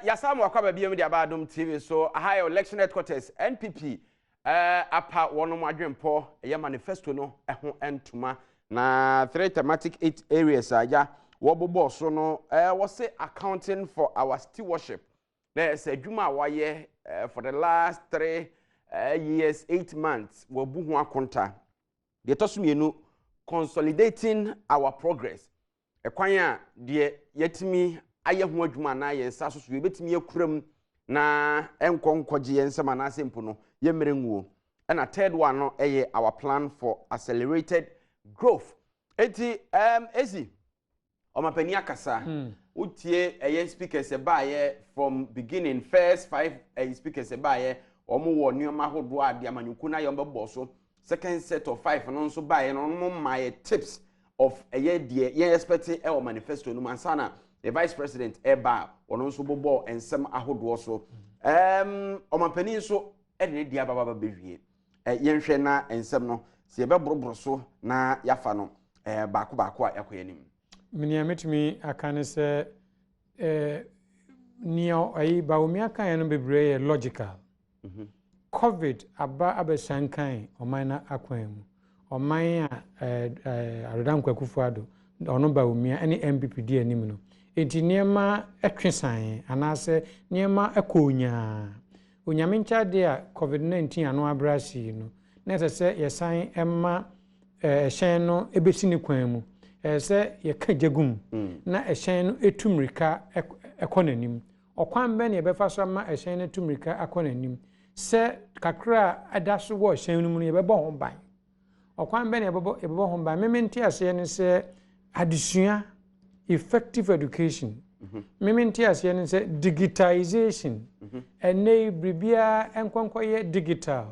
Yasamu Akaba BM the Adom TV, so high election headquarters, NPP, apa one madrim po, a manifesto no, entuma, na 3 thematic 8 areas, ya, wobo so no, was say accounting for our stewardship. There's a Juma waye for the last 3 years, 8 months, wobuhua konta. The tosumienu consolidating our progress. Ekwanya de yetimi aye ho adwuma na ye nsa so so yebetimi akuram na enkonkogye yensema na asempo no ye mmerenguo. And a third one no our plan for accelerated growth. Eti ezi omapani akasa utie speakers ebaye from beginning first 5 speakers ebaye omo wo nioma hodo ade amanyuku na yombe so second set of 5 no nso baye no my tips of a year dear ye expecting our manifesto no mansana the vice president eba ono nso bobo ensem ahodo so omapani so e de dia baba bewie yenhwe na ensem no se be boroboro so na yafa no baako a yakoyanim menia metimi akane se nio ayi baomi akan no bebre logical covid aba abesankan omana akwan mu oman aredan kwakufuado ono baomi ani NPP di anim no enti niema etwesan anase niema ekonya onyame nchade a covid-19 ano abrasi no na se yesan emma ehyen no ebesi ne kwan mu se yeka jagum na ehyen no etumrika ekonanim okwan be ne befa so ma ehyen no etumrika akonanim se kakra adaso wo ehyen no mu ne bebo ho ban okwan be ne bebo ho ban mementi ase ne se adesua effective education mementi ase ne se digitization ene bribia enkonkoye digital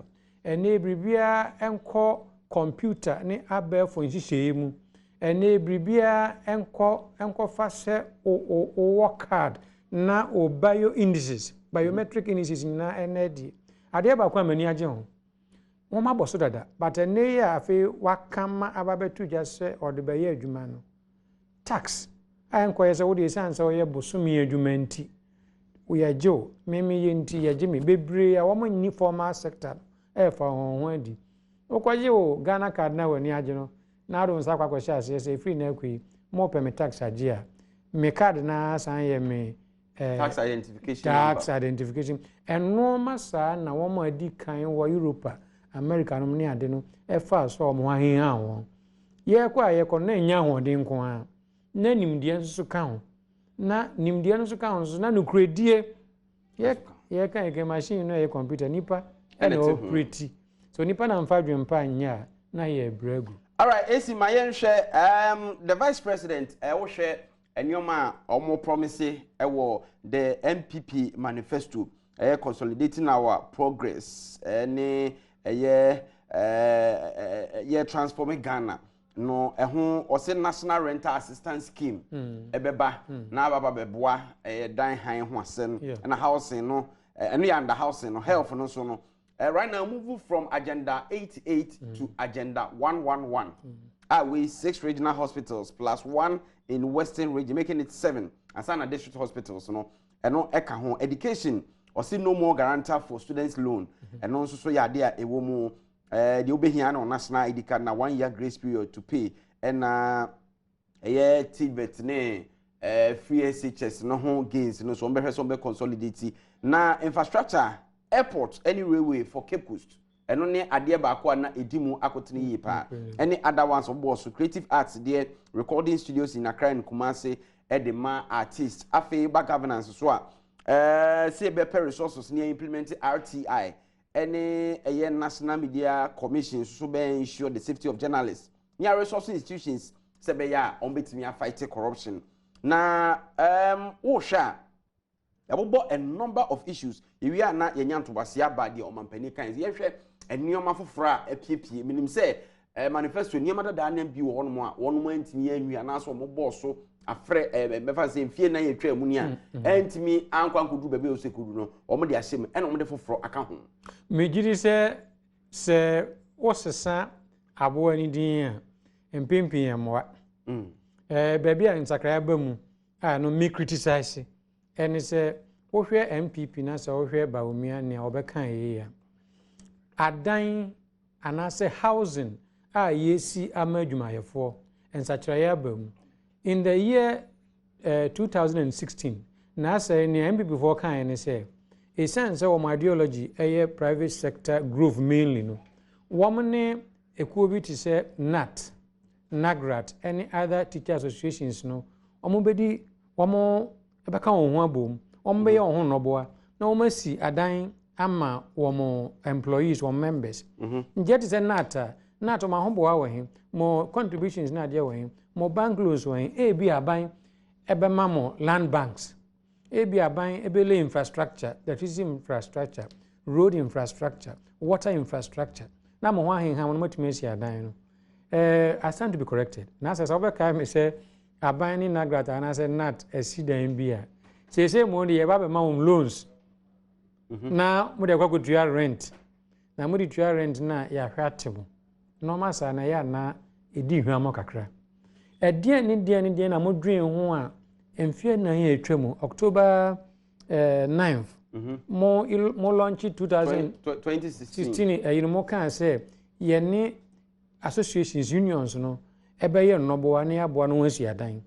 ene bribia enko computer ni abefo nhihye mu ene bribia enko fa se o work hard na o bio indices biometric indices na enedi ade ba kwa mani age ho won ma boso dada but ene ya afi wakama ababetu jase ode be ye adwuma no tax enko ye se wo de sanse wo ye bosumi adwuma nti wo ya jo meme ye nti ya jimi bebre ya wo ni formal sector fa ho adi okwaje o Ghana card na wani age no na ado nsa kwakwa sha se free na akwi mo pay me tax age a me card na san ye me tax identification eno masa na wo mo adi kan wo Europe America no ne ade no fa so mo ahen ha won ye kwa ye ko na nya hodin nko a na nimdie nso ka ho na nimdie nso ka ho na no kredie ye kan ke machine no ye computer nipa ene operate so nipa na mfa dwempa nya na ye bregu. All right, esi mayenhwe the vice president wo hwe enioma omo promise the NPP Manifesto consolidating our progress ne transforming Ghana no ehun ose national rental assistance scheme ebeba na baba beboa dan han ho asem na housing no eno ya under housing no health no so no right now moving from agenda 88 to agenda 111 we 6 regional hospitals plus 1 in western region making it 7 asana district hospitals no eno eka ho education ose no more guarantor for students loan eno so ya de a ewo mu the obehia no national ID card na 1 year grace period to pay and TVET ne free SHS no ho gains no so be so be consolidate na infrastructure airport any railway for Cape Coast eno ne ade ba ko na edimu akotene yi pa any other ones obo so creative arts there recording studios in Accra and Kumasi edema artists afi ba governance so say be resources near implement RTI any national media commission so be ensure the safety of journalists near resource institutions say be ya on betimi fight corruption na sha yabo a number of issues we are na yenya ntobase abade o mampani kan ye hwe enioma fofora apiepie minim say manifesto niema dada na bi wo hono a wono antimi anua na so mo bosso afre mefa se mfie na ye twa mu ni a antimi ankwankodu bebe o sekudu no o mo de ahyem ena o mo de foforo aka ho megiri se wosesa abo ani din empempi yamwa baby a nsakra ba mu no me criticize and say wohwe NPP na sɛ wohwe Bawumia ne obɛka yeye adan anase housing a yesi ama adwumayɛfoɔ nsakyerɛyɛ abam in the year 2016 na sɛ ne NPP for kan ne sɛ esan sɛ wɔn ideology ɛyɛ private sector growth mainly no wɔn ne ekuo bi te sɛ NAT NAGRAT any other teacher associations no wɔn bɛdi wɔn ɛbɛka wɔn ho abom wɔn bɛyɛ wɔn ho nnɔboa na wɔn asi adan ama wɔn employees wɔn members njɛ te sɛ NAT wɔn ahoboa wɔ he mo contributions na adeɛ wɔ he mo bank loans wɔ he ebi aban ɛbɛma mo land banks ebi aban ebele infrastructure electricity infrastructure road infrastructure water infrastructure na mo ho ahenha mo matumi asi adan no I stand to be corrected na sɛ obɛka me sɛ aban ni NAGRAT ana sɛ NAT asi dan bi a sɛ mo de yɛba bɛma mo loans na mo de kwakotua rent na mo de tua rent na yɛahwɛ atemo normal sa na yɛ na edi hwamo kakra ɛdeɛ ne deɛ na mo dwen ho a mfie na yɛ atwa mu October 9th mo launch 2016 ɛyino mo kan sɛ yɛne associations unions no ɛbɛyɛ nnɔboa ne aboa no wasi adan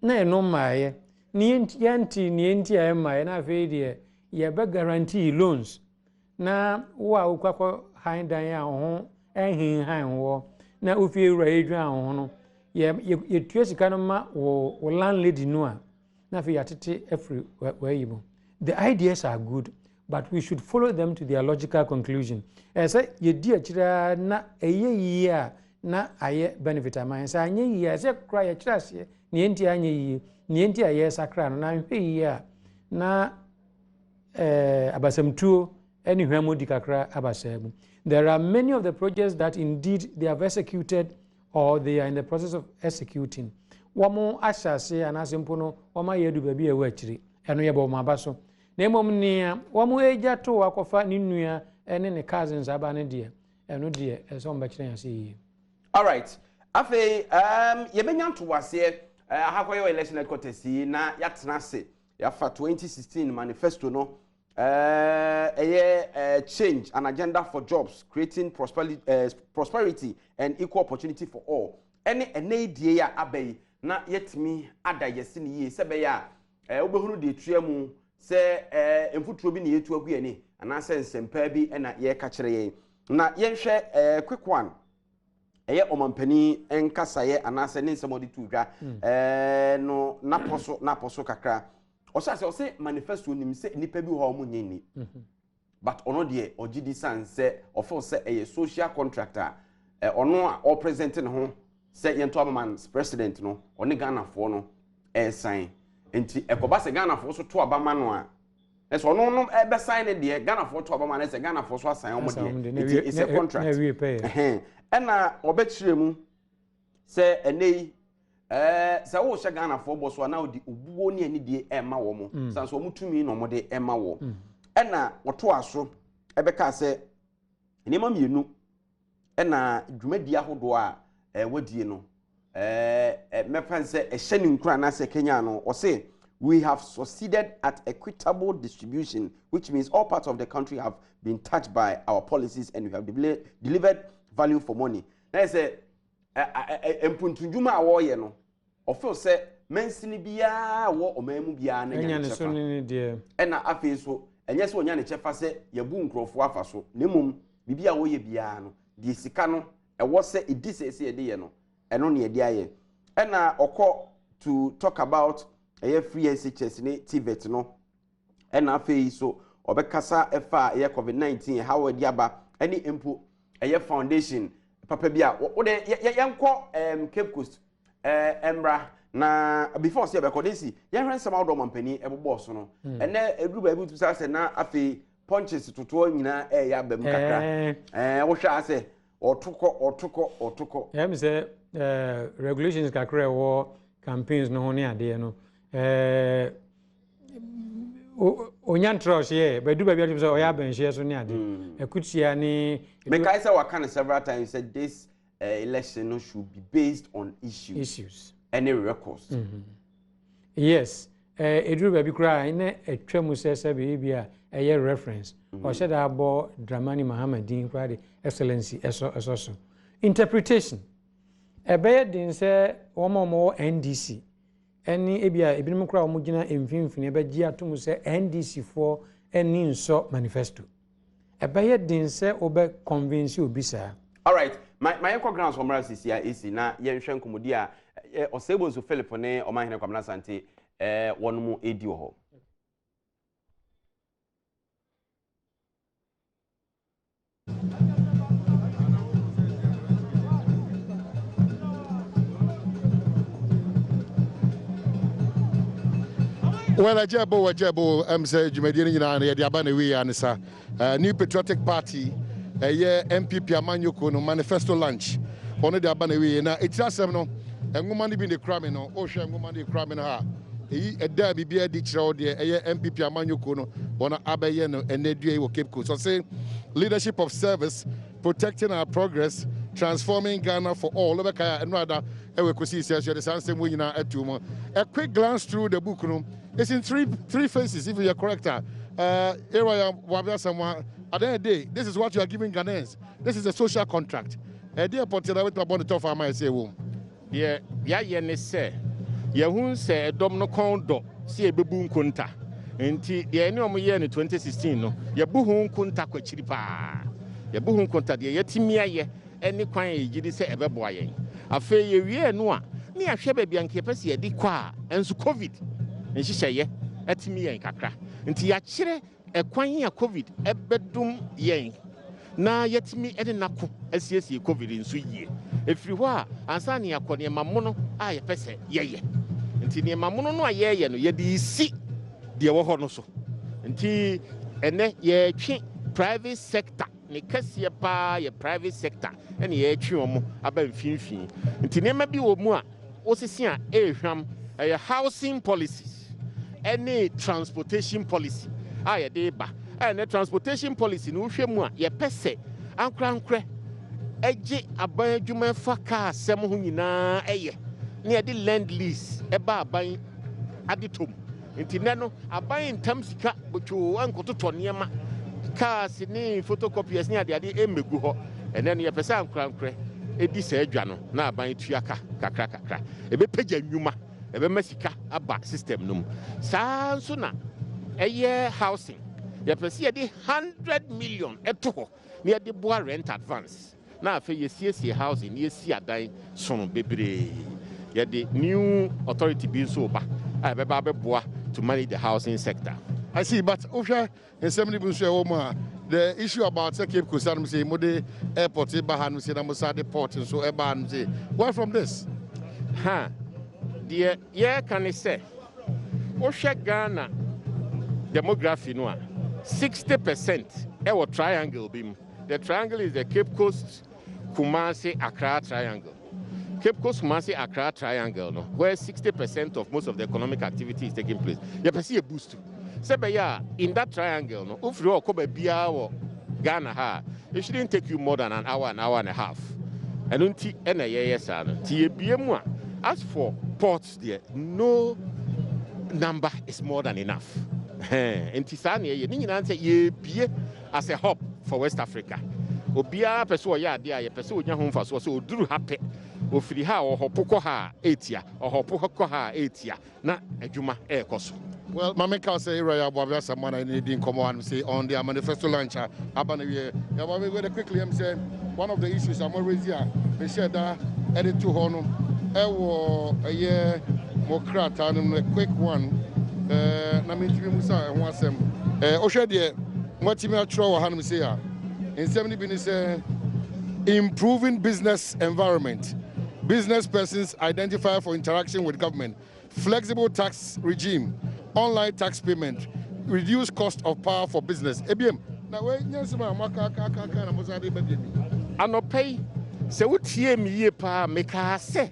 na ɛno maaye ne yɛnti a ɛmaayɛ na afei deɛ yɛbɛ guarantee loans na wo a wokakɔ han dan a ho ɛhenhan wɔ na ofie wura edwa ho no yɛtua sika no ma wo landlady no a na afei yɛatete afiri wɔayi mu. The ideas are good, but we should follow them to their logical conclusion. Ɛsɛ yɛdi akyire na ɛyɛ yie a na ayɛ benefit aman sɛ anyɛ yie a sɛ kora yɛkyerɛ aseɛ ne yɛnti anyɛ yie ne yɛnti ayɛ sakra no na nhwɛ yie a na abasamtuo ɛne hwɛmo di kakra abasaa mu. There are many of the projects that indeed they have executed or they are in the process of executing. Wɔn ahyɛ ase anaasɛ mpo no wɔn ayɛ adu baabi a ɛwɔ akyire ɛno yɛ bɔ wɔn aba so na mmom nea wɔn agya to akɔfa ne nua ɛne ne cousins aba ne deɛ ɛno deɛ ɛsɛ wɔn bɛkyerɛ yɛn ase yie. All right, afei yɛbɛnya nto waseɛ ahakɔyɛ election headquarters yi na yɛatena ase yɛafa 2016 manifesto no change an agenda for jobs creating prosperity and equal opportunity for all ɛne ɛnɛ die a abai na yɛtumi ada yɛsi ne yie sɛ bɛyɛ a wobɛhunu de etua mu sɛ mfuturo bi ne yɛtu agu yɛni anaasɛ nsɛmpa bi ɛna yɛka kyerɛ yɛn na yɛnhwɛ quick one ɛyɛ ɔmampani nkasaeɛ anaasɛ ne nsɛm ɔde tu dwa no naposo kakra ɔhyɛ sɛ ɔsɛ manifesto nim sɛ nipa bi hɔ ɔmo nyɛ ni but ɔno deɛ ɔgye di san sɛ ɔfo sɛ ɛyɛ social contractor ɔno a ɔpresent ne ho sɛ yɛnto amaman's president no ɔne Ghanafoɔ no ɛsan nti ɛkɔba sɛ Ghanafoɔ so to abama no a ɛsɛ ɔno no ɛbɛsan ne deɛ Ghanafoɔ to abama no sɛ Ghanafoɔ so asan ɔmo deɛ it's a contract ɛna ɔbɛkyerɛ mu sɛ ɛnɛ sɛ wo hyɛ Ghanafoɔ bɔ so na odi obuo ne ani die ɛma wɔ mo sanso ɔmo tumi na ɔmo de ɛma wɔ ɛna ɔto aso ɛbɛka sɛ nneɛma mmienu ɛna dwumadi ahodoɔ a wadie no mepan say a shedding crown as a Kenya no or say we have succeeded at equitable distribution, which means all parts of the country have been touched by our policies and we have delivered value for money. Now I say empuntunjuma awoye no ofo say mensini bia wo omemu bia na nya chefa ena afi so enye se onya ne chefa se yabu nkrofo afa so nemum bibia wo ye bia no di sika no ewo se edisese ede ye no eno ne ede aye ena okọ to talk about free SHS ne TVET no ena afi so obekasa efa COVID-19 how edi aba any empo foundation papa bia wo de yenko Cape Coast emra na before say bekodesi yen hwen sama Adom mampani ebobo so no ene eduru ba bi tu say na afi punches toto nyina ya bam kakra wo hwa ase otoko me say regulations kakra wo campaigns no ho ne ade no onyantrosh ye bedu ba bi say oya benhye so ne ade ekutia ni make I say what kind several times said this election no should be based on issues. Any records. Yes, eduru ba bi kura ina etwa mu sese bi a eye reference o she da abo Dramani Mahamadin kura de excellency eso so interpretation ebeye din se wo NDC eni ebia ebinim kura wo gina emfinfini ebeji atum se NDC for eni nso manifesto ebeye din se obe convince obisa. All right, my echo grounds for Marcy is na yenhwe nkomodi a Osebo Philip ne Omahene Kwamna Sante one mu edi ho. Well, Ajabo, say Jumedian and Yabana we answer. New Patriotic Party, a year NPP Manifesto lunch. One of the Abanawi, now it's just no, and woman be the criminal, ocean woman the criminal. A derby be a ditch road, a year NPP Manukono, one Abayeno, and Nedue will keep cool. So say leadership of service, protecting our progress, transforming Ghana for all over Kaya and rather. A quick glance through the book room. It's in three phases, if you're correct. At the end of the day, this is what you are giving Ghanaians. This is a social contract. Dear Portela, what about the top of my say? Yeah, say. Yahoo say Domino Condo, see a baboon kunta. And the end of year in 2016, no, Yabuhun kunta quachiripa. Yabuhun kunta, the Yetimia, any quine, you say a baboy. After a year, no, near Shebe Bianca, di qua, and so COVID. And she say, at me and Kakra. And Tiachire, a quine COVID, a bedroom yang. Na yet me at a naku, as yes, COVID in Sui. If you are, Ansania Conia Mamono, I pese, ye. And Tinia Mamono, no, ye, no, ye, the see, dear Wahonoso. And T, and then ye, private sector. Nikasia pa ye private sector and ye chuomo about finfin. Nti nema bi wo mu a osisia ehwam a housing policies any transportation policy ye de ba and transportation policy no hwɛ mu a ye pese ankra eje aban adwuma fa ka asɛm ho nyinaa ɛyɛ ne ye de land lease eba aban adetom. Nti ne no aban ntam sika botwo ankototo niema cars ni photocopiers ni ade emegu ho ene no ye pese ankrankre edi sa adwa no na aban tuaka kakra ebe pagya nwuma ebe masika aba system no saa nso na eye housing ye pese ye di 100 million eto ho na ye di boa rent advance na afa ye siesie housing ye si adan sono bebre ye di new authority bi nso ba a be ba be boa to manage the housing sector. I see, but Osha and 70% the issue about Cape Coast, say, Mode Airport, Bahan, say, Namusade Port, and so Eban, say, why from this? Ha, dear, yeah, can I say, Osha Ghana demography, no, 60% our triangle beam. The triangle is the Cape Coast, Kumasi, Accra triangle. Cape Coast, Kumasi, Accra triangle, no, where 60% of most of the economic activity is taking place. You can see a boost. In that triangle, no, if you are Bia Ghana, ha, it shouldn't take you more than an hour and a half. And until as for ports, there, no number is more than enough. And Tisani, you answer ye as a hub for West Africa. Obia person ya dia ye person onya ho mfa so oduru hape ofiri ha o hopoko ha etia o hopoko ha etia na adwuma e koso. Well, Mameka say Raya Bobia someone I need in common say on their manifesto launcher. Abanawe. Yeah, very quickly I'm saying one of the issues I'm always here. We share that edit to Honum. A year more crack and a quick one. Namiti Musa and once them. Oshadi, what you may throw a hand say in 70 minutes improving business environment. Business persons identify for interaction with government. Flexible tax regime. Online tax payment, reduce cost of power for business. ABM. Now, when you say, Anopay, se utie mi ye pa meka se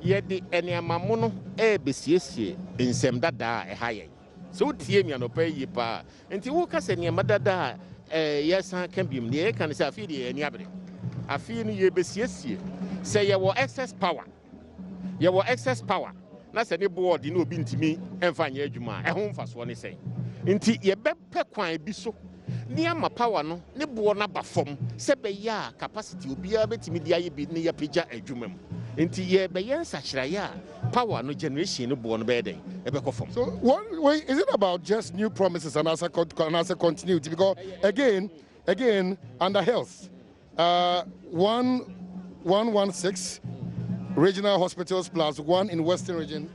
ye de eniamamono e besiesie nsem dada e haye. Se utie mi anopay ye pa. Enti wo ka se niam dada yesan kan bim ne kan se afi de eni abre. Afi ni ye besiesie. Se ye wo excess power. Ye wo excess power. na se ne board no obi ntimi emfa nya adwuma e ho mfaso ne sei nti ye bepe kwan bi so ne ama power no ne bo na ba fom se be ya capacity obi a betimi dia ye bi ne ya pagya adwuma mu nti ye be yen sachira ya power no generation no bo no be den e be ko fom. So what way is it about just new promises and as a continuity? Because again under health 116 regional hospitals plus 1 in Western region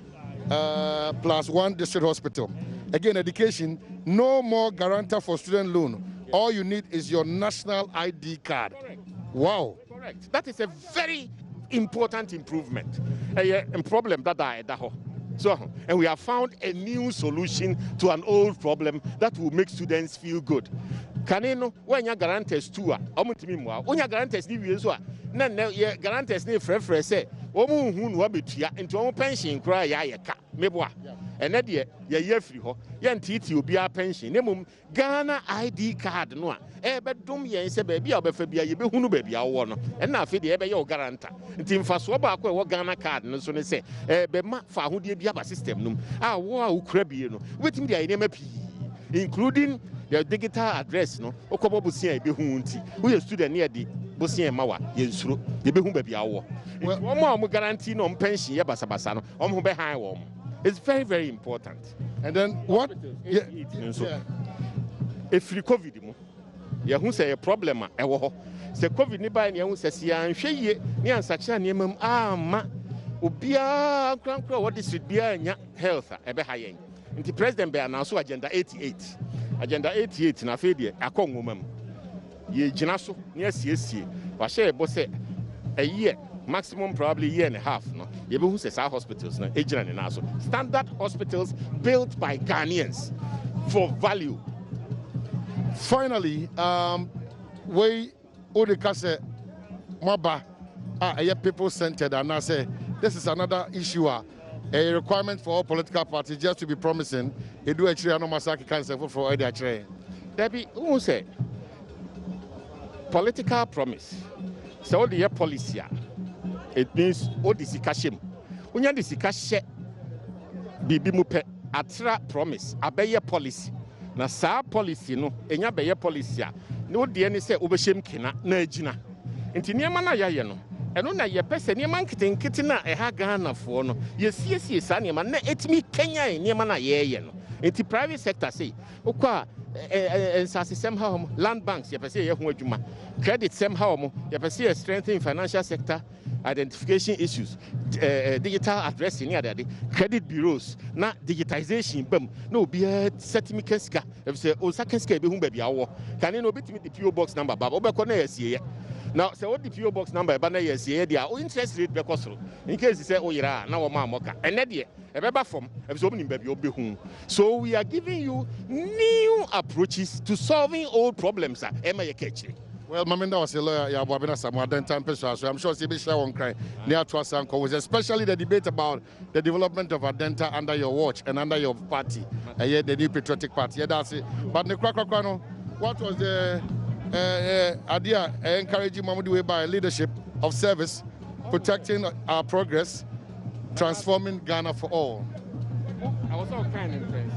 plus 1 district hospital. Again, education, no more guarantor for student loan. All you need is your national ID card. Correct. Wow. Correct. That is a very important improvement. A problem that I so, and we have found a new solution to an old problem that will make students feel good. Kaneno, when you guarantors too, when you guarantors ni so na guarantors ni frefre say omu hu no abetua into omu pension kra ya yeka meboa ene de ye free ho ye ntiti obi a pension nemum Ghana ID card no a ebedom yen se ba bia obefa bia ye behunu ba bia wo no ena afi de ebe ye o guarantor nti mfaso ba akwa wo Ghana card no so ne se be ma fa ahodie bia ba system num a wo a ukura bie no wetim dia ye nema pi including your digital address no okobo busia ebe hu nti wo ye student ne de busia mawa ye nsuro ye be hu ba bia wo omo guarantee no pension ye basabasa no omo be han wo. It's very, very important. And then what? If you COVID, you who say a problem, say COVID ni by you say, see, and she ni such a name, ma, Ubia, what this should be a health, a behind. And the president be announced Agenda 88. Agenda 88 na Fedi, a Kong woman. Ye Jinaso, near CSC, was share boss a year. Maximum probably year and a half. No, you who says our hospitals, no, and also standard hospitals built by Ghanaians for value. Finally, we Odekase Maba are people centered, and I say this is another issue. A requirement for all political parties just to be promising. They do actually no masaki cancer for all the actually. Debbie, who say political promise? So the policy. It means all the sikashim. When you sikashe, bibi mupe atra promise, abeye policy. Na sa policy no, enya beye policy a. No de ni se obeshem kina na agina. Enti niema na ya ye no. Eno na ye pese niema nkitenkete na eha Ghana fo no. Ye siesie sa niema na etimi Kenya niema na ye no. Enti private sector say, okwa somehow land banks ye pese ye ho adwuma. Credit somehow ye pese strengthen financial sector. Identification issues, digital addressing, credit bureaus, na digitization, no be a certificate. If say, oh, second scale, be whom baby our can you know bit the PO box number, Bob Obacone, now, say what the PO box number, but yes, they are interest rate because in case you say, oh, yeah, now, Mamoka, and that year, a baby from absorbing baby home. So we are giving you new approaches to solving old problems. Am I catching? Well, Maminda was a lawyer, Yababina Samuel, so I'm sure she share one cry near to us, especially the debate about the development of Adenta under your watch and under your party, the new patriotic party. Yeah, that's it. But the Kwano, what was the idea encouraging Mamadou by leadership of service, protecting our progress, transforming Ghana for all? I was all kind of impressed.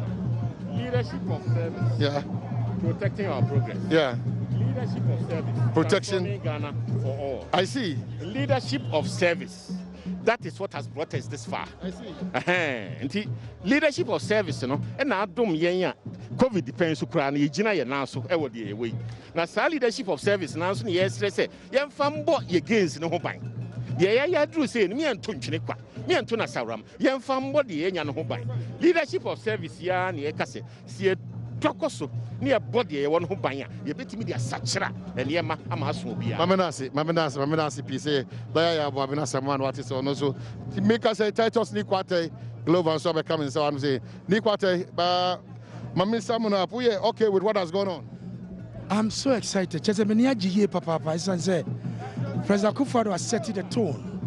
Leadership of service. Yeah. Protecting our progress. Yeah. Leadership of service. Protection. Ghana for all. I see. Leadership of service. That is what has brought us this far. I see. And leadership of service, you know, and Adom yenya COVID depends on Yijina Yanaso, ever the way. Now, leadership of service, now, yes, let's say, young fambo, ye gains no home. Yeah, Drew say, me and Tunchinequa, me and Tuna Saram, young fambo, the Yan home. Leadership of service, yan, ye case, see Trocoso, near body, one who buy you bet me the Sachra, and Yama Amasubia. Mamanasi, PC, Laya Babina Saman, what is on also. Make us a Titus Niquate, Global and Sober coming, so I'm saying, Niquate, Mamin Samuna, we are okay with what has gone on. I'm so excited. Chesemenia G. Papa, I say, President Akufo-Addo has set the tone.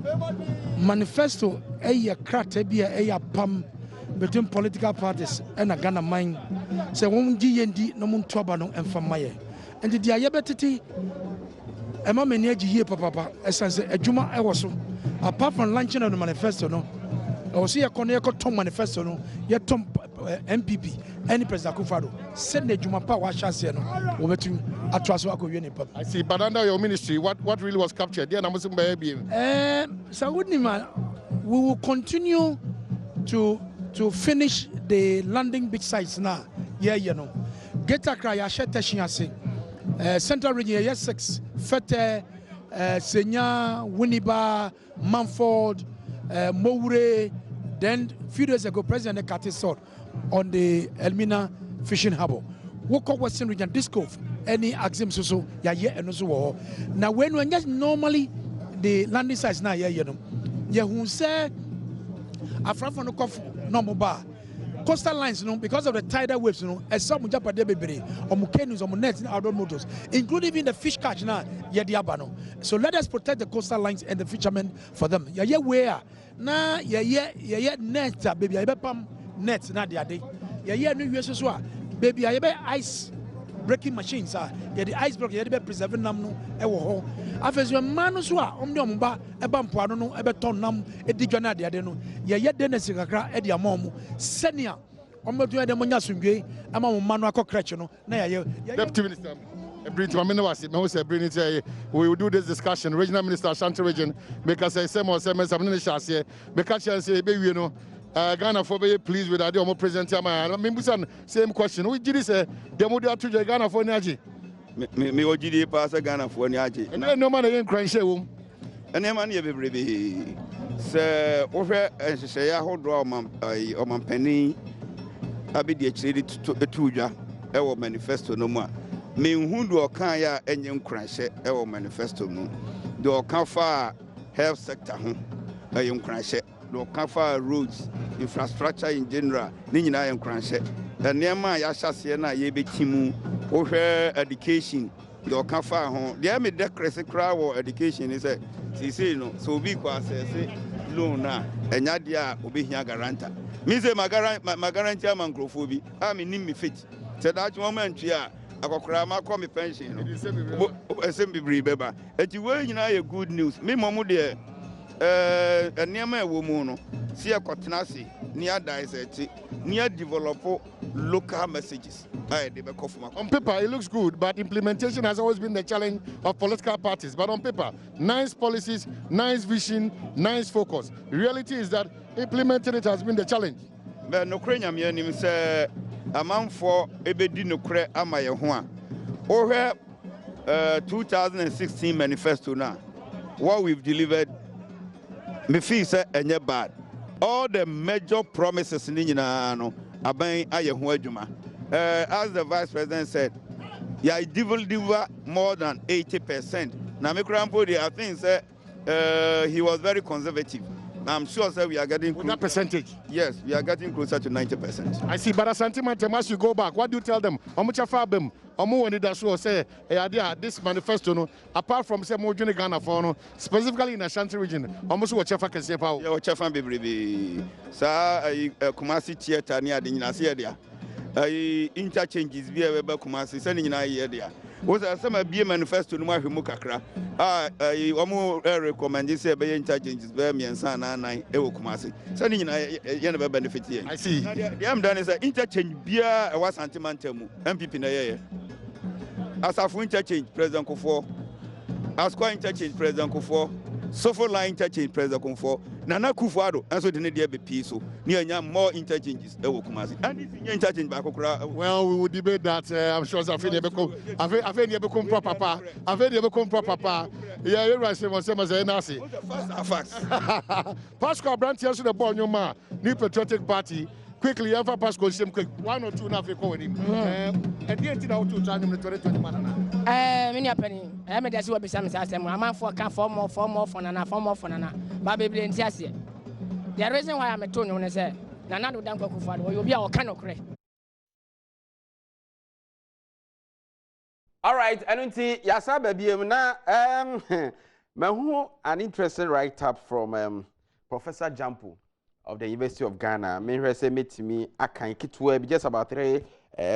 Manifesto, a crack, a pam. Between political parties and a Ghana mind, say one GND no mun trouble and from my and the diabetes. A moment near G. Papa, as I say, a Juma I was apart from launching of the manifesto, no, also your Tom manifesto no your Tom NPP any President Akufo-Addo send the Juma pa wa chance no obetum atraso akɔwie ne pap. I see, but under your ministry, what really was captured? There, we will continue to finish the landing beach sites now. Yeah, you know. Get a cry, I share Central Region, yes, 6, Fete, Senya, Winneba, Manford, Moure. Then, few days ago, President Ekati sought on the Elmina Fishing Harbour. Woke up Western Region, Disco, any axim so, yeah, and also. Now, when just normally the landing sites now, yeah, you know, yeah, who say, a front from the coffee, no bar. Coastal lines, you know, because of the tidal waves, you know, as some Japa debate, or canoes, or nets, outdoor motors, including even the fish catch now, yeah, diabano. So let us protect the coastal lines and the fishermen for them. Yeah, where now, yeah, net, baby, I bet nets, not the other day. Yeah, New Year's as well, baby, I bet ice breaking machines, yeah, the ice block, yeah, preserving them, no, ewo. After your manuswa, omniumba, a bampuano, a beton nam, a digana de adeno, yeah, Dennis Edia Momu, Senia, Omotua de Monyasungue, Amam Manuaco Cretcheno, Naya, Deputy Minister. We will do this discussion. Regional Minister Ashanti Region, because I say more sermons, I'm not sure. Because I say, baby, you know, Ghana for be pleased with Adom present. I mean, same question. We did say, the Modia to Ghana for Naji. Me OGD pass Ghana for Naji. And no man again crying shame. And then money every Sir, over and say, I hold draw my penny. I be the actually to a tuja, our manifesto no more. Me who do a kaya and young crash our manifesto no. Do a far health sector home, a young crash. Do a far roads, infrastructure in general, Nina and crash. The Nema Yasha Siena Yebe Timu, over education, do a far home. The Ami decrease crowd or education is a say no, so be quite say Luna, and Yadia Obihia Garanta. Mise Magarantia Mancrophobi, I mean, me fit. Said that moment, yeah. I got my come pension. Assembly beba. At you were a good news. Me mamu dear, a near my woman, see a cotinasi, near dissect, near develop local messages. On paper, it looks good, but implementation has always been the challenge of political parties. But on paper, nice policies, nice vision, nice focus. The reality is that implementing it has been the challenge. But no cranium say. Amount for ebedi no kre amaye ho a over 2016 manifesto now what we've delivered me feel say enye bad all the major promises ni nyina no aban aye ho adwuma as the vice president said yeah deliver more than 80%. Now me krampo I think say he was very conservative. I'm sure sir, we are getting with that percentage. Yes, we are getting closer to 90%. I see, but a sentiment as you go back, what do you tell them? Say this manifesto, no, apart from say more Ghana for specifically in Ashanti region, almost what Chefa can say about Chefa baby. Sir, Kumasi theater near the Ninasia. Interchanges be a Kumasi sending in a year there. Was some be manifesto no more kakra. Recommend this be interchanges be me and sana nine Kumasi. Sending in benefit here. I see. The am done is an interchange beer was antimantemu NPP na ye. As a interchange President Kufo. As qua interchange President Kufo. Sofo line interchange President Kufo. Nana Akufo-Addo and so the need be peace so near more interchanges Kumasi. And this interchange back. Well, we will debate that. I'm sure I've become proper. I've become proper. Yeah, you're right. Facts. Pascal Brandt tells you the ball, your man, New Patriotic Party. Quickly, ever Pascal, quick 1 or 2 now for him. At the end of 2020 man. Many a penny. I made us what beside system. I'm out for four more for Nana. Baby, the reason why I'm a tone when I say, Nana, don't go for you'll be our kind of correct. All right, I don't see Yasa baby. Now, an interesting write-up from Professor Jampo of the University of Ghana. Me say meet me I can keep just about 3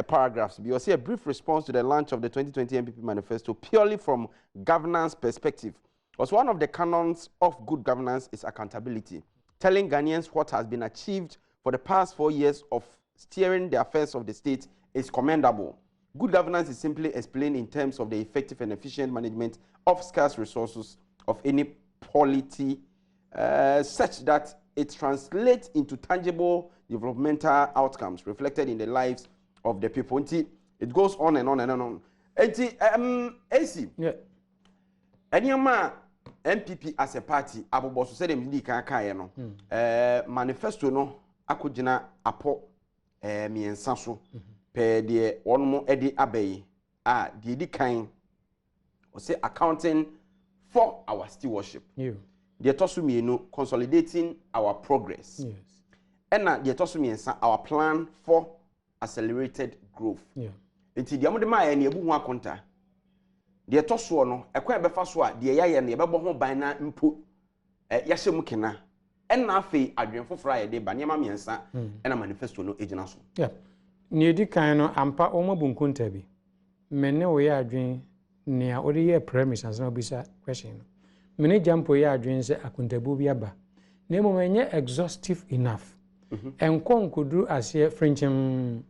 paragraphs. You see a brief response to the launch of the 2020 NPP Manifesto purely from governance perspective. Was one of the canons of good governance is accountability. telling Ghanaians what has been achieved for the past 4 years of steering the affairs of the state is commendable. Good governance is simply explained in terms of the effective and efficient management of scarce resources of any polity, such that it translates into tangible developmental outcomes reflected in the lives of the people. It goes on and on and on. AC. Yeah. Anyama NPP as a party, abobo so say dem di kan no. Manifesto no akogina apo miensa so. Pe de onmo edi abayi a de di kan o say accounting for our stewardship. The tosu mienu consolidating our progress. Yes. And the tosu miensa our plan for accelerated growth. Yeah. Nti de amode ma ya na ebu ho akonta. De toso no ekwan be fa so a de ya na ebebo ho ban na mpo ya hye mu kena. Na afei adwen foforo a ye de ba niam miensa na manifesto no ejina so. Yeah. Ni edi kan no ampa o mabunkunta bi. Mene wo ya adwen ne o de ye premise as na obisa question no. Mene jampo ya adwen se akuntabu bi aba. Na enye exhaustive enough. Enkonkodu ase frenchim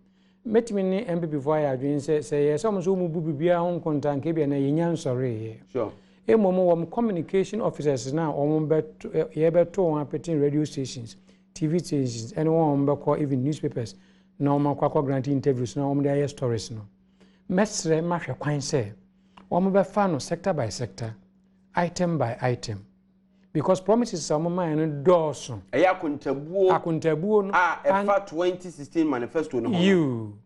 metimi ni NPP for ya adwen se ye so mo mu bubu bia ho nkonta nke bia na yenya nsore. Sure. Emomo wom communication officers na wom beto ye beto on appeting radio stations, TV stations, and wom be even newspapers. Na wom akwa grant interviews na wom dey stories no. Mesre ma hwe kwan se wom be fa no sector by sector, item by item. Because promises some man doorso. Eya akuntabuo no efa 2016 manifesto no. You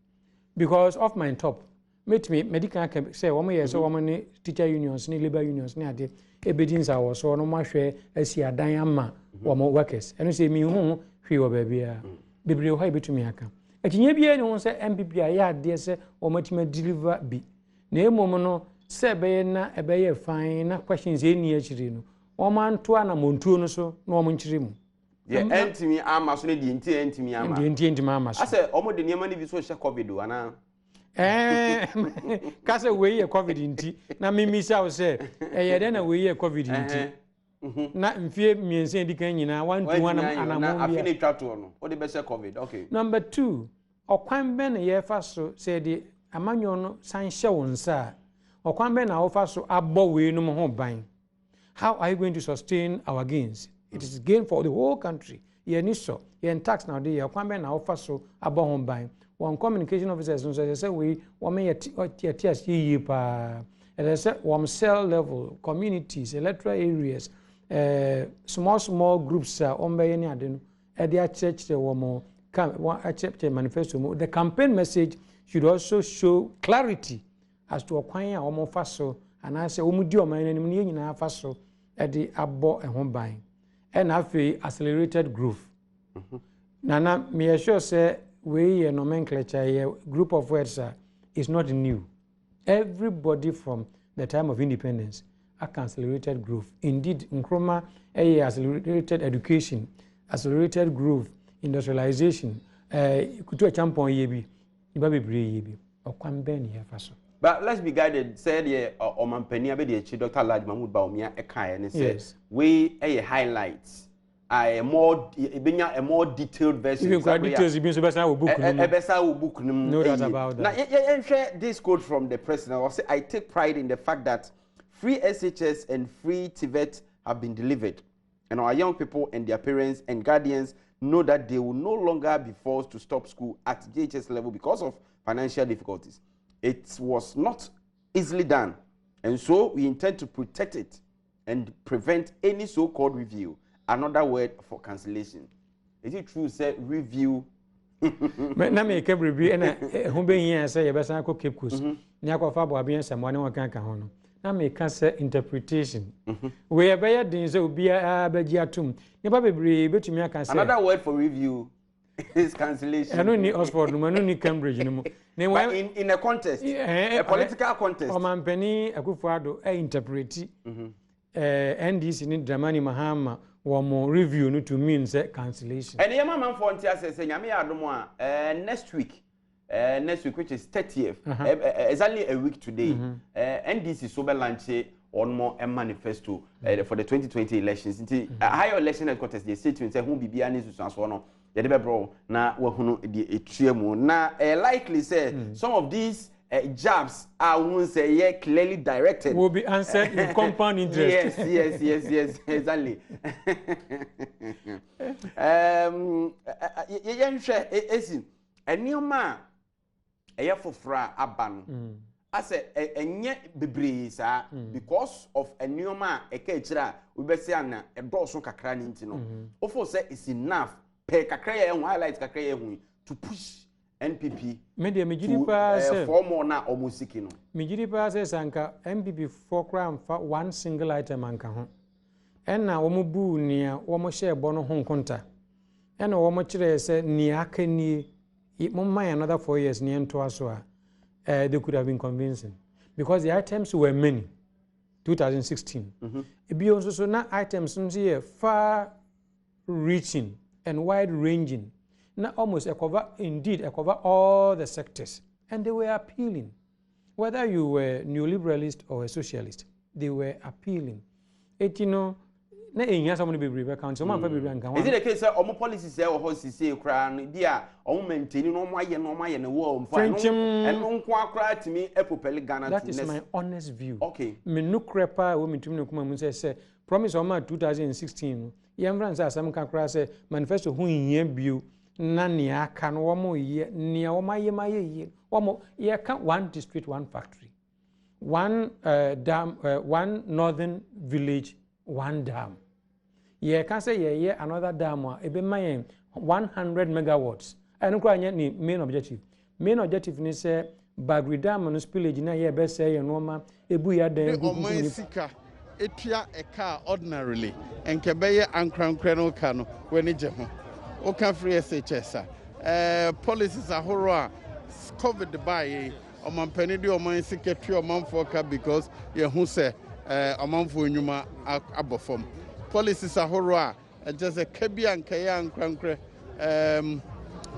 because of my top meet me medical can say woman yes so woman teacher unions ni labor unions ni ade ebedins awo so no mahwe asi adan ama woman workers eno say mi hu hwe wo ba bia bebre ho ebetumi aka akinye bia ni hu say MPP ya ade say womatima deliver bi na emom no say be na ebeye fine na questions eni akiri no woman to ana montuo no so na woman nkire mu ye entimi ama so ne di enti entimi ama enti ama so ase omo de niam ni bi so hye covid ana kase we ye covid inti na mimisa wo se ye de na we ye covid inti na mfie miense di kan nyina 1 to 1 anamon bia afine twato no o de be se covid. Okay. Number 2 okwan be na ye fa so se de amanyo no san hye wonsa okwan be na wo fa so abo we no mo ho ban. How are you going to sustain our gains? It is gain for the whole country. Ye ni so ye tax now dey okwan be na wo fa so abo ho ban. One communication officers no say we women yet ye pa one cell level communities electoral areas small groups ombe ni ade no e dey church the woman come one church manifesto. The campaign message should also show clarity as to okwan a woman fa so and I say omudi oman anim ne nyina fa so e dey abo ho ban and afi accelerated growth. Nana me sure say we nomenclature group of words is not new. Everybody from the time of independence accelerated growth. Indeed, Nkrumah accelerated education, accelerated growth, industrialization. Kutu a champion yebi, ibabe bre yebi. Okwambe ni yafaso. But let's be guided. Said ye Omampeni abedi Dr. Laj Mahmoud Baumia Ekaya and says we highlights. A more detailed version. Even quite details, you so better book. No doubt about that. Now, share this quote from the president. I'll say, I take pride in the fact that free SHS and free TVET have been delivered, and our young people and their parents and guardians know that they will no longer be forced to stop school at JHS level because of financial difficulties. It was not easily done, and so we intend to protect it and prevent any so-called review. Another word for cancellation. Is it true, say review? Na me ke review na ho be hia say ye besa ko keep course. Ni akwa bo abian samwa ne wakan ka ho no. Na me ka say interpretation. We be ye din say obi a ba gi atum. Ni ba bebre betumi aka say. Another word for review is cancellation. I don't need Oxford, no need Cambridge anymore. But in a contest, a political contest. Omampeni Akufo-Addo interpret NDC ni Dramani Mahama one review no to mean say cancellation. And yama man for ntia say nyame Adom a next week which is 30th exactly a week today NDC so be launch on more a manifesto for the 2020 elections. Higher election headquarters, they say to say who be behind this one. Bro, na wahunu the etriemu. Na likely say some of these jabs are won't say clearly directed. Will be answered in compound interest. Yes, exactly. Enioma fofra abano. I say enye bebre sa because of enioma ekechira we be say na edoso kakra ni ntino. Ofo say is enough per kakra ye highlight kakra ye hu to push NPP. Media mejiri pa say for more na omusiki no. Mejiri pa say sanka NPP for crime for one single item anka ho. Enna womo bu nia womo share bono ho nkonta. Enna womo kire say nia akani mumma another 4 years ni ento aso a they could have been convincing because the items were many 2016 ebi also so na items nzie far reaching and wide ranging na almost cover all the sectors and they were appealing whether you were neoliberalist or a socialist they were appealing it you know na enya some be bribe count so man fa be nkan is it the case say omo policies say o sisi kra no dia omo maintain no omo aye ne wo mfa no nko akra timi epopeli Ghana. That is my honest view. Okay, me no krepa wo mitumi no kuma mu say promise omo 2016 yemran say asam kan kra say manifesto hu hia bio na ne aka no omo ye ne omo aye omo ye kan one district one factory one dam one northern village one dam. Ye can say ye another dam ebe mayen 100 megawatts. And ni main objective. Main objective ni say Bagri dam no spillage na ye be say ye normal ebu ya den go sika etua e car ordinarily enke be ye ankrankra no ka no wani je ho. O kan free SHS policies ahoro a COVID by omampani de oman sika tua omanfo ka because ye hu say amanfo nyuma abofom policies ahoro a just a kabia nkaya nkrankre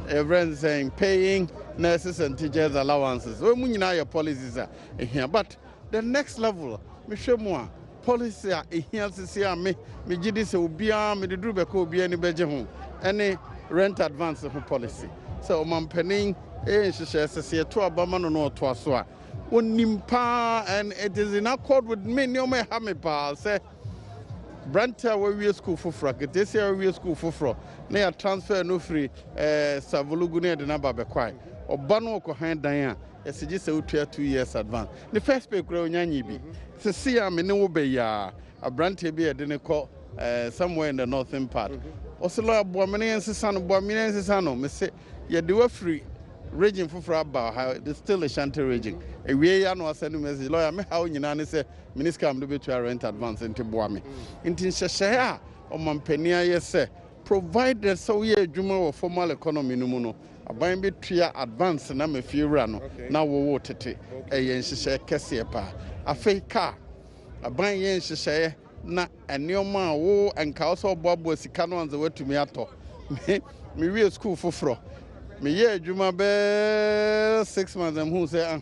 everyone saying paying nurses and teachers allowances we mu nyina your policies here but the next level me hwemu policy here sisi me gidi se obia me duduru be ko obia ni beje ho any rent advance ho policy so omampanin nhyehyɛ sese to abama no to aso a onimpa and it is in accord with me no me ha me pa say Branta we school for frack this year we school for fro na ya transfer no free savulugu na de na ba be kwai oba no ko han dan a esigi se utua 2 years advance the first pay kura onyanyi bi sese ya me ne wo be ya Branta bi e de ne ko somewhere in the northern part oselo abo me ne nsesa no me say ye de wa free region for about how it's still a shanty region. A way I know I send message lawyer me how nyina say minister am do be to rent advance into boame. Into share o mampania yes say provided so we adwuma of formal economy no mu no aban be tua advance na me fiewura no na wo tete e yen hyehyɛ kɛse pa afei ka aban yen hyehyɛ na enioma wo enka so boabo sika no anze watumi atɔ me wie school foforo me ye adwuma be 6 months am who say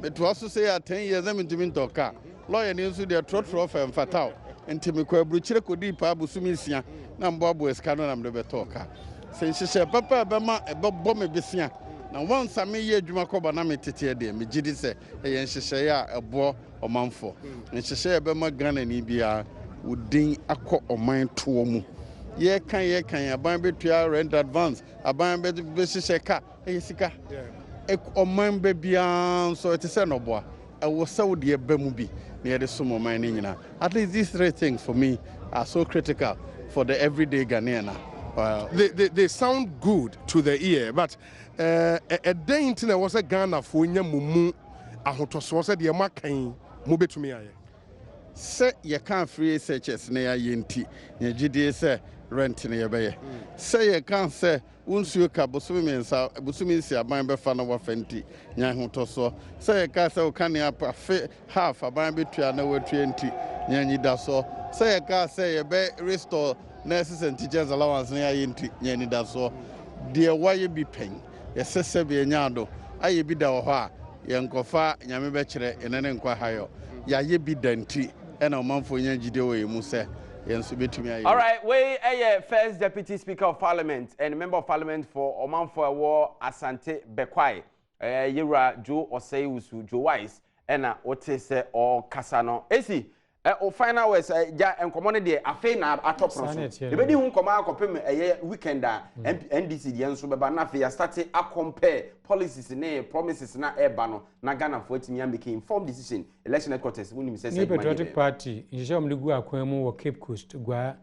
me to also say 10 years am ntimi ntoka lawyer ni nso de trotro fa mfatao ntimi kwa abruchire kodi pa abusumi sia na mboabo esika no na mde betoka se nhyehyɛ papa be ma ebobɔ me besia na once am ye adwuma kɔba na me tete de me gidi se ye nhyehyɛ a ɛbɔ ɔmanfo nhyehyɛ be ma Ghana ni bia udin akɔ ɔman toɔ mu ye kan aban betua rent advance aban be hyehyɛ ka sika ɔman be bia so it is no boa e wo saudi e ba mu bi na ye de somo man ni nyina at least these three things for me are so critical for the everyday Ghanaian. They sound good to the ear, but a day into was a Ghana for Yamumu, Ahotoso said, Yamakan, Mubetumi. Say you can't free SHS near Yenti, Yajidi say rent in your bay. Say you can't say, Unsuka, Busumin, a bambe fana wa fenti, Yahotoso. Say a castle can up half a bambe to another 20, Yanni Daso. Say a car say a bay restore nurses and teachers allowance near Yenti, Yanni Daso. Dear, why you be paying? Yes, Sebi and Yado, I be the Oha, Yankofa, Yamibechere, and then inquire. ya ye bi danti e na omanfo nya gide we mu se yenso betumi aye. All right, we first deputy speaker of parliament and member of parliament for Omanfo Ewo Asante Bekwai. Yira Joe Oseiusu Joe Wise ena ote se o kasano. Esi o final words ja enkomo de afi na atopro so. Ebedi hu nkoma akopem weekend a NDC de enso beba na afi ya start a compare policies ne promises na eba no na Ghana for atimi ya make informed decision election headquarters woni say say Patriotic Party nhye omligu akwam wo Cape Coast gwa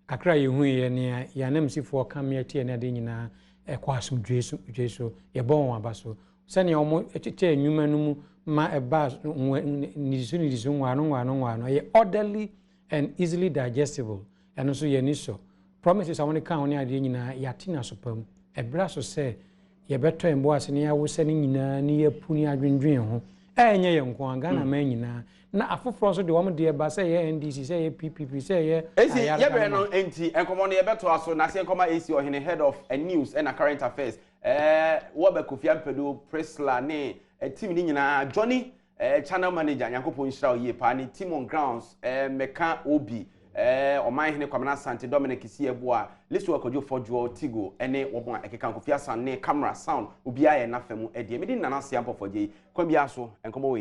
akra yehu ye ne ya namsifo kamia tie ne de nyina ekwaso dweso ye bon abaso sani omo etete enwuma no mu ma eba nisu nwano ye orderly and easily digestible and so ye ni so promises I want kan oni ade nyina yatina so pam ebra so say ye beto embo ase ne yawo se ne nyina ne yapuni adwendwen ho enye ye nko Ghana ma nyina na afoforo so de wo de ba say ye NDC say ye PPP say ye ye be no enti enkomo ne ye beto aso na se enkomo AC ohene head of news and current affairs wo be Kofi Ampedo Presla ne team ni nyina Johnny channel manager Nyankopon Nshira Oye pa ne team on grounds meka obi oman hene Kwamena Sante Dominic Sieboa listo akojo fojo Tigo ene wo bon ekeka Kofi Asan ne camera sound obi aye na famu e de medi nana se ampo foje kwa bia so enkomo